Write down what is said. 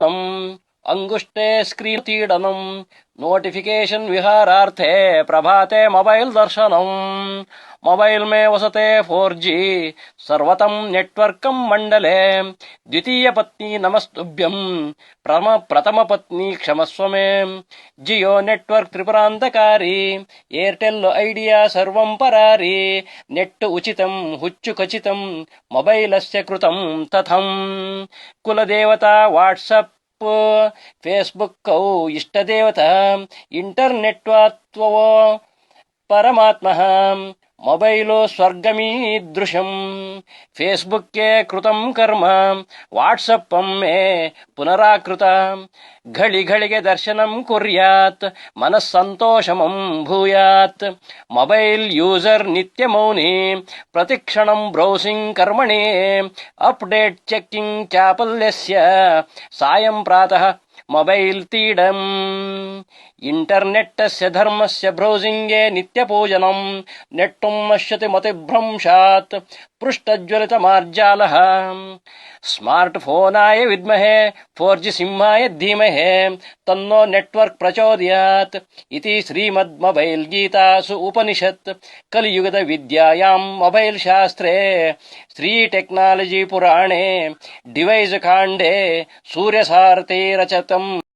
अंगुष्टे स्क्रीनतीडनम् notification विहारार्थे प्रभाते mobile दर्शनम् mobile में वसते 4G सर्वतं नेटवर्कं मंडले द्वितीय पत्नी नमस्तुभ्यं प्रथम पत्नी क्षमस्व मे जियो नेटवर्क त्रिपुरान्तकारी एयरटेल ऐडिया सर्वं परारी नेट उचितं हुच्चु खचितं मोबाइलस्य कृतं तथं कुलदेवता व्हाट्सएप फेस्बुक इष्टदेवता इंटरनेट परमात्मः ಮೊಬೈಲು ಸ್ವರ್ಗಮೀದೃಶಂ ಫೇಸ್ಬುಕ್ಕೆ ಕೃತಂ ಕರ್ಮ ವಾಟ್ಸಪ್ಪಮ್ಮೆ ಪುನರಾಕೃತ ಘಳಿ ಘಳಿಗೆ ದರ್ಶನಂ ಕುರ್ಯಾತ್ ಮನಸ್ಸಂತೋಷಮಂ ಭೂಯಾತ್ ಮೊಬೈಲ್ ಯೂಸರ್ ನಿತ್ಯ ಮೌನಿ ಪ್ರತಿಕ್ಷಣಂ ಬ್ರೌಸಿಂಗ್ ಕರ್ಮಣಿ ಅಪ್ಡೇಟ್ ಚೆಕ್ಕಿಂಗ್ ಚಾಪಲ್ಯಸ್ಯ ಸಾಯಂ ಪ್ರಾತಃ ಮೊಬೈಲ್ ತೀಡಂ ಇಂಟರ್ನೆಟ್ಟಸ್ಯ ಧರ್ಮಸ್ಯ ಬ್ರೌಸಿಂಗ್ಗೆ ನಿತ್ಯ ಪೂಜನಂ ನೆಟ್ಟುಂ ನಶ್ಯತಿ ಮತಿಭ್ರಂಶಾತ್ ಪೃಷ್ಠಜ್ವಲಿತ ಮಾರ್ಜಾಲಃ ಸ್ಮಾರ್ಟ್ ಫೋನಾಯ ವಿದ್ಮಹೆ 4G ಸಿಂಹಾಯ ಧೀಮಹೆ ತನ್ನೋ ನೆಟ್ವರ್ಕ್ ಪ್ರಚೋದಯಾತ್ ಇತಿ ಶ್ರೀಮದ್ ಮೊಬೈಲ್ ಗೀತಾಸು ಉಪನಿಷತ್ ಕಲಿಯುಗದ ವಿದ್ಯಾಯಾಂ ಮೊಬೈಲ್ ಶಾಸ್ತ್ರೇ ಶ್ರೀ ಟೆಕ್ನಾಲಜಿ ಪುರಾಣೆ ಡಿವೈಸ್ ಕಾಂಡೆ ಸೂರ್ಯಸಾರಥಿ ರಚತಂ